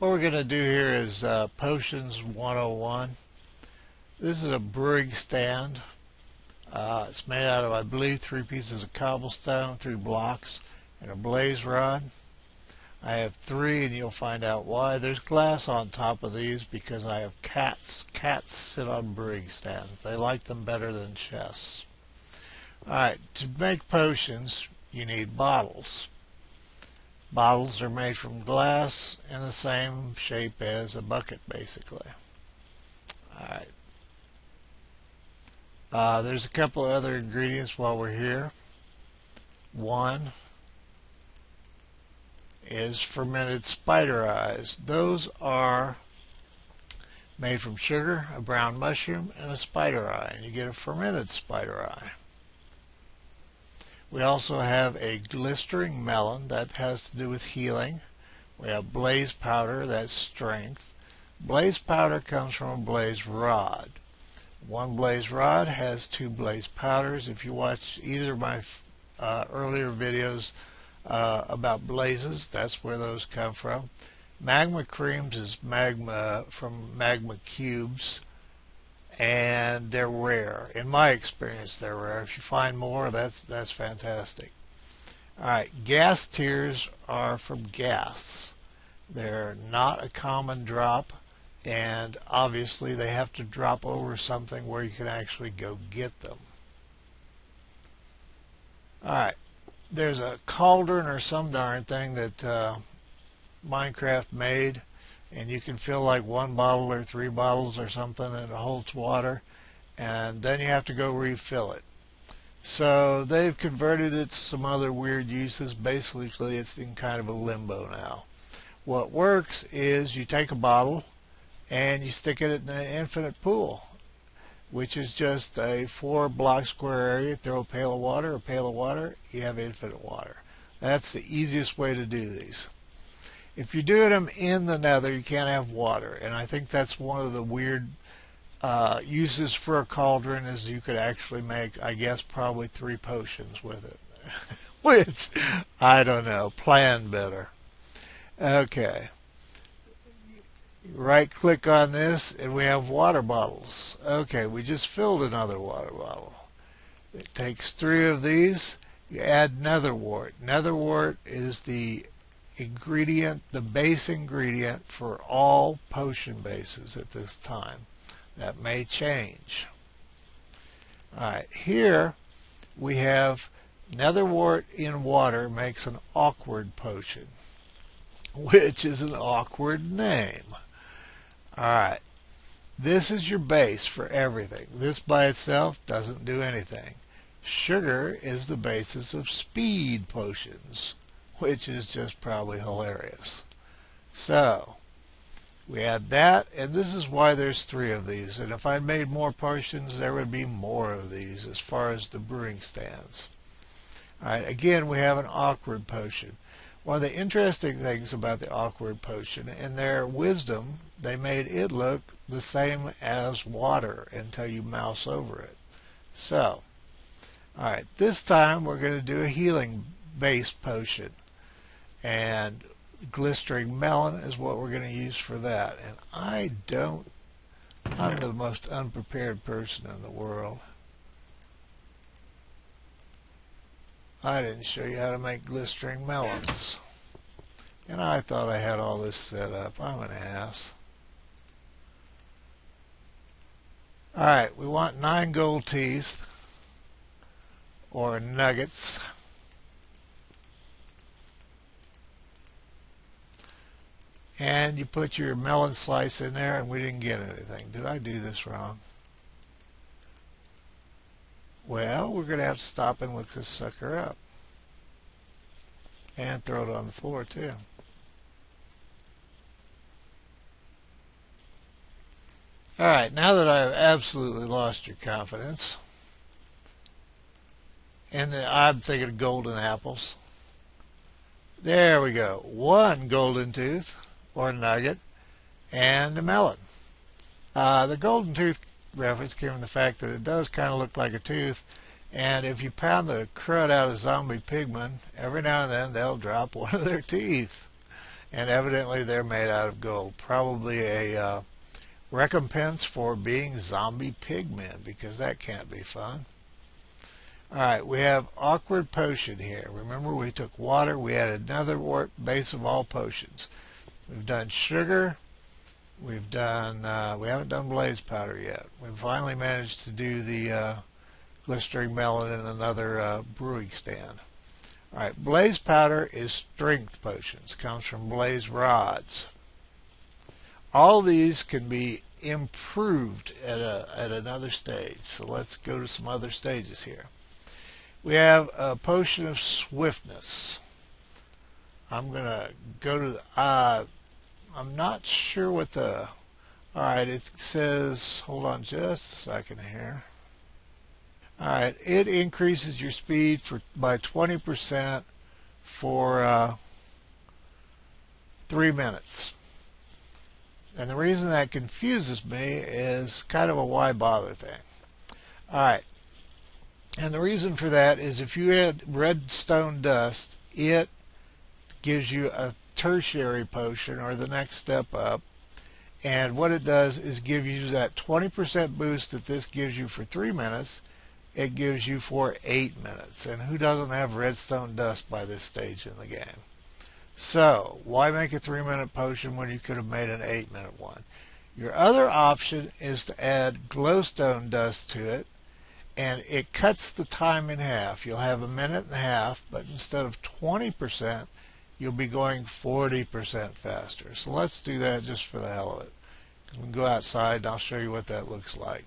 What we're going to do here is Potions 101. This is a brewing stand. It's made out of, I believe, 3 pieces of cobblestone, 3 blocks, and a blaze rod. I have 3, and you'll find out why. There's glass on top of these because I have cats. Cats sit on brewing stands. They like them better than chests. Alright, to make potions, you need bottles. Bottles are made from glass in the same shape as a bucket, basically. Alright. There's a couple of other ingredients while we're here. One is fermented spider eyes. Those are made from sugar, a brown mushroom, and a spider eye. And you get a fermented spider eye. We also have a glistering melon that has to do with healing. We have blaze powder, that's strength. Blaze powder comes from a blaze rod. One blaze rod has 2 blaze powders. If you watch either of my earlier videos about blazes, that's where those come from. Magma creams is magma from magma cubes, and they're rare. In my experience, they're rare. If you find more, that's fantastic. Alright, gas tears are from gas. They're not a common drop, and obviously they have to drop over something where you can actually go get them. Alright, there's a cauldron or some darn thing that Minecraft made, and you can fill like 1 bottle or 3 bottles or something, and it holds water, and then you have to go refill it. So they've converted it to some other weird uses. Basically, it's in kind of a limbo now. What works is you take a bottle and you stick it in an infinite pool, which is just a 4-block square area. Throw a pail of water, you have infinite water. That's the easiest way to do these. If you do them in the nether, you can't have water, and I think that's one of the weird uses for a cauldron, is you could actually make, I guess, probably 3 potions with it. Which, I don't know, plan better. Okay. Right click on this and we have water bottles. Okay, we just filled another water bottle. It takes 3 of these. You add netherwort. Netherwort is the ingredient, the base ingredient for all potion bases at this time. That may change. Alright, here we have netherwort in water makes an awkward potion, which is an awkward name. Alright, this is your base for everything. This by itself doesn't do anything. Sugar is the basis of speed potions, which is just probably hilarious. So, we add that, and this is why there's 3 of these. And if I made more potions, there would be more of these as far as the brewing stands. Alright, again, we have an awkward potion. One of the interesting things about the awkward potion, in their wisdom, they made it look the same as water until you mouse over it. So, alright, this time we're going to do a healing-based potion. And glistering melon is what we're going to use for that. And I'm the most unprepared person in the world. I didn't show you how to make glistering melons. And I thought I had all this set up. I'm an ass. Alright, we want 9 gold teeth, or nuggets. And you put your melon slice in there, and we didn't get anything. Did I do this wrong? Well, we're going to have to stop and look this sucker up. And throw it on the floor, too. Alright, now that I've absolutely lost your confidence, and I'm thinking of golden apples. There we go. 1 golden tooth, or nugget, and a melon. The golden tooth reference came from the fact that it does kind of look like a tooth, and if you pound the crud out of zombie pigmen, every now and then they'll drop one of their teeth. and evidently they're made out of gold. Probably a recompense for being zombie pigmen, because that can't be fun. Alright, we have awkward potion here. Remember, we took water, we added another wort, base of all potions. We've done sugar, we've done, we haven't done blaze powder yet. We finally managed to do the glistering melon in another brewing stand. Alright, blaze powder is strength potions, comes from blaze rods. All these can be improved at another stage. So let's go to some other stages here. We have a potion of swiftness. I'm going to go to, I'm not sure what the, alright, it says, hold on just a second here. Alright, it increases your speed by 20% for 3 minutes. And the reason that confuses me is kind of a why bother thing. Alright, and the reason for that is if you add redstone dust, it gives you a tertiary potion, or the next step up, and what it does is give you that 20% boost that this gives you for 3 minutes, it gives you for 8 minutes. And who doesn't have redstone dust by this stage in the game? So, why make a 3-minute potion when you could have made an 8-minute one? Your other option is to add glowstone dust to it, and it cuts the time in half. You'll have 1.5 minutes, but instead of 20%, you'll be going 40% faster. So let's do that just for the hell of it. We can go outside and I'll show you what that looks like.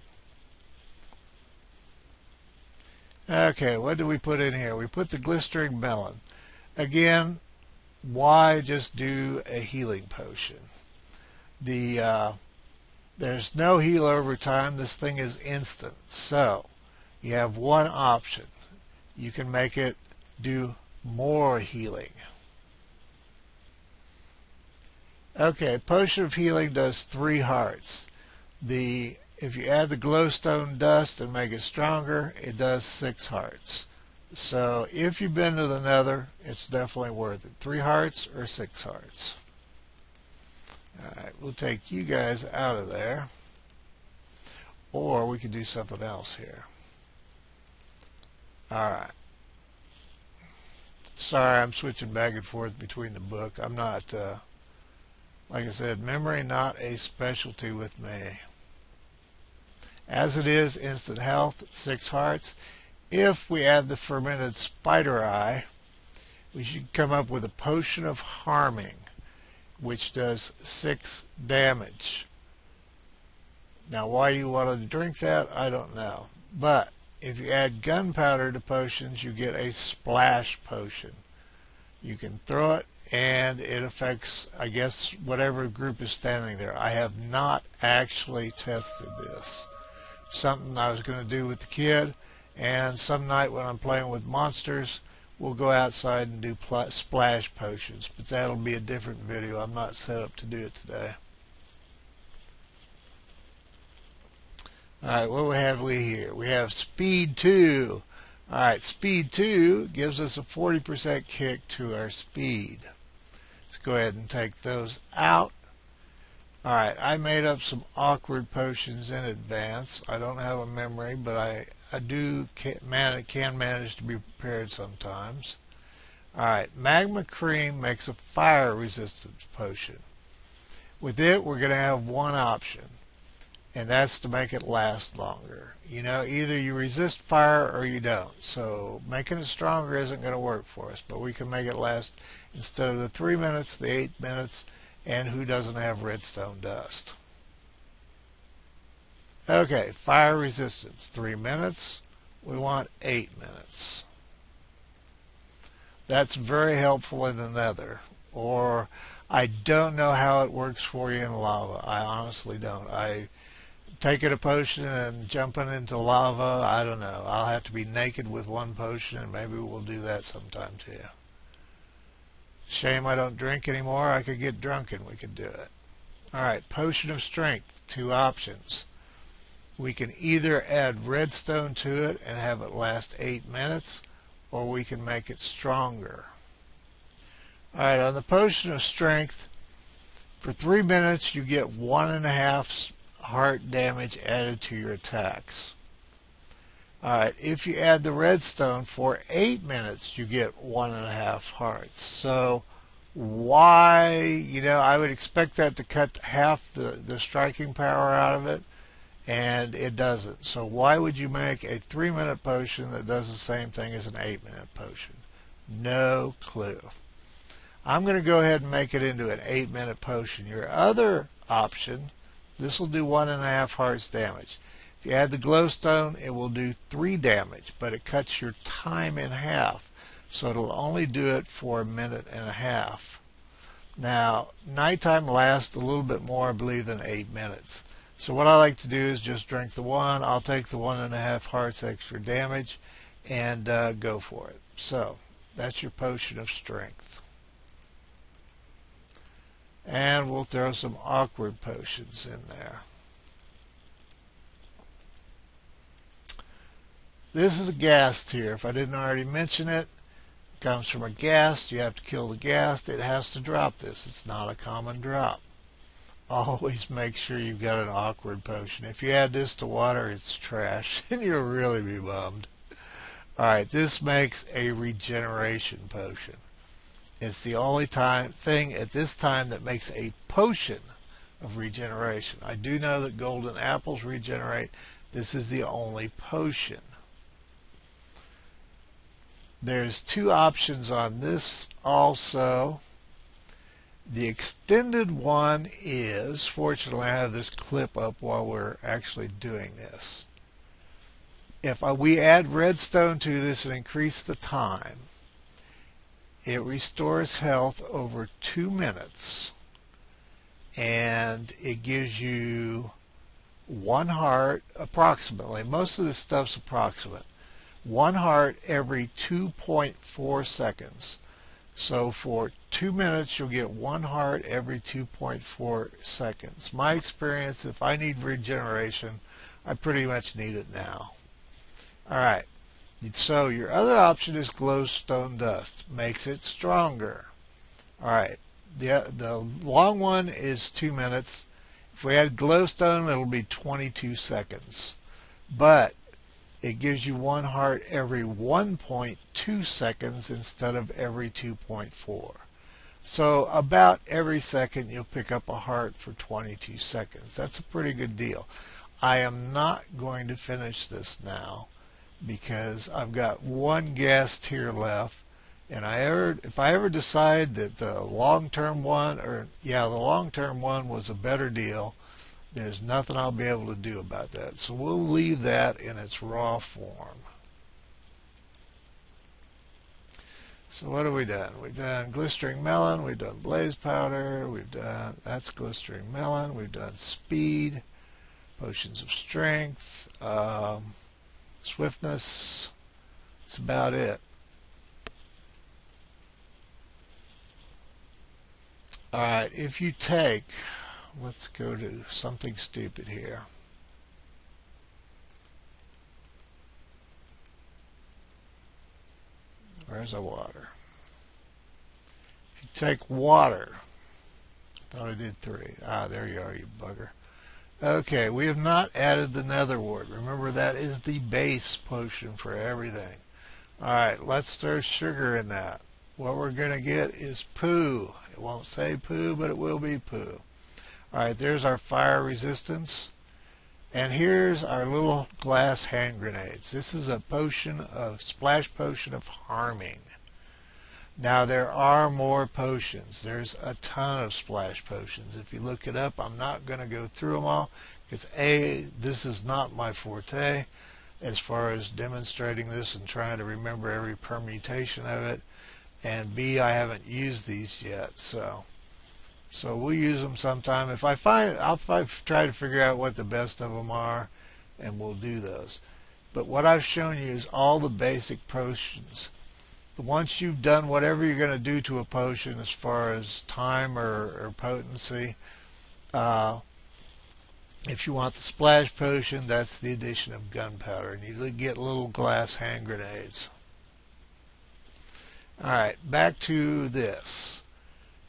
Okay, what do we put in here? We put the glistering melon. Again, why just do a healing potion? There's no heal over time. This thing is instant. So you have one option. You can make it do more healing. Okay, potion of healing does 3 hearts. If you add the glowstone dust and make it stronger, it does 6 hearts. So if you've been to the Nether, it's definitely worth it. 3 hearts or 6 hearts. Alright, we'll take you guys out of there. Or we could do something else here. Alright. Sorry, I'm switching back and forth between the book. I'm not, like I said, memory not a specialty with me. As it is, instant health, 6 hearts. If we add the fermented spider eye, we should come up with a potion of harming, which does 6 damage. Now, why you want to drink that, I don't know. But if you add gunpowder to potions, you get a splash potion. You can throw it, and it affects, I guess, whatever group is standing there. I have not actually tested this. Something I was going to do with the kid, and some night when I'm playing with monsters, we'll go outside and do splash potions, but that'll be a different video. I'm not set up to do it today. Alright, what have we here? We have speed 2. Alright, speed 2 gives us a 40% kick to our speed. Let's go ahead and take those out. Alright, I made up some awkward potions in advance. I don't have a memory, but I can manage to be prepared sometimes. Alright, magma cream makes a fire resistance potion. With it, we're going to have one option, and that's to make it last longer. You know, either you resist fire or you don't. So making it stronger isn't going to work for us, but we can make it last instead of the 3 minutes, the 8 minutes, and who doesn't have redstone dust? Okay, fire resistance, 3 minutes. We want 8 minutes. That's very helpful in the Nether. Or I don't know how it works for you in lava. I honestly don't. Taking a potion and jumping into lava, I don't know. I'll have to be naked with one potion, and maybe we'll do that sometime too. Shame I don't drink anymore. I could get drunk and we could do it. Alright, potion of strength, 2 options. We can either add redstone to it and have it last 8 minutes, or we can make it stronger. Alright, on the potion of strength, for 3 minutes you get 1.5 heart damage added to your attacks. Alright, if you add the redstone for 8 minutes, you get 1.5 hearts. So why, I would expect that to cut half the striking power out of it, and it doesn't. So why would you make a 3-minute potion that does the same thing as an 8-minute potion? No clue. I'm going to go ahead and make it into an 8-minute potion. Your other option, this will do 1.5 hearts damage. If you add the glowstone, it will do 3 damage, but it cuts your time in half. So it'll only do it for 1.5 minutes. Now, nighttime lasts a little bit more, I believe, than 8 minutes. So what I like to do is just drink the 1. I'll take the 1.5 hearts extra damage and go for it. So that's your potion of strength. And we'll throw some awkward potions in there. This is a ghast here. If I didn't already mention it, it comes from a ghast. You have to kill the ghast. It has to drop this. It's not a common drop. Always make sure you've got an awkward potion. If you add this to water, it's trash, and you'll really be bummed. Alright, this makes a regeneration potion. It's the only thing at this time that makes a potion of regeneration. I do know that golden apples regenerate. This is the only potion. There's 2 options on this also. The extended one is, fortunately I have this clip up while we're actually doing this. If we add redstone to this and increase the time, it restores health over 2 minutes, and it gives you 1 heart approximately. Most of this stuff's approximate. 1 heart every 2.4 seconds. So for 2 minutes, you'll get 1 heart every 2.4 seconds. My experience, if I need regeneration, I pretty much need it now. Alright, so your other option is glowstone dust. Makes it stronger. Alright, the long one is 2 minutes. If we add glowstone, it'll be 22 seconds. But it gives you 1 heart every 1.2 seconds instead of every 2.4. So about every second you'll pick up a heart for 22 seconds. That's a pretty good deal. I am not going to finish this now because I've got 1 ghast here left, and if I ever decide that the long-term one, the long-term one was a better deal, there's nothing I'll be able to do about that. So we'll leave that in its raw form. So what have we done? We've done glistering melon, we've done blaze powder, that's glistering melon, we've done speed, potions of strength, swiftness. That's about it. Alright, if you take, let's go to something stupid here. Where's the water? If you take water, I thought I did 3. Ah, there you are, you bugger. Okay, we have not added the nether wart. Remember, that is the base potion for everything. Alright, let's throw sugar in that. What we're going to get is poo. It won't say poo, but it will be poo. Alright, there's our fire resistance. And here's our little glass hand grenades. This is a splash potion of harming. Now there are more potions. There's a ton of splash potions. If you look it up, I'm not going to go through them all because A, this is not my forte as far as demonstrating this and trying to remember every permutation of it, and B, I haven't used these yet, so we'll use them sometime. If I find it, I'll try to figure out what the best of them are, and we'll do those. But what I've shown you is all the basic potions. Once you've done whatever you're going to do to a potion as far as time or potency, if you want the splash potion, that's the addition of gunpowder, and you get little glass hand grenades. Alright, back to this.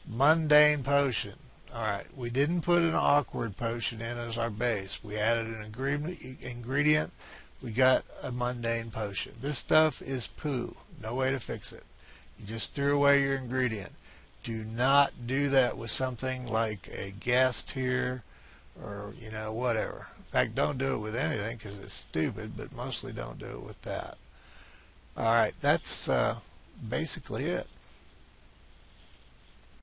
Mundane potion. Alright, we didn't put an awkward potion in as our base. We added an ingredient. We got a mundane potion. This stuff is poo. No way to fix it. You just threw away your ingredient. Do not do that with something like a guest here or, whatever. In fact, don't do it with anything because it's stupid, but mostly don't do it with that. All right, that's basically it.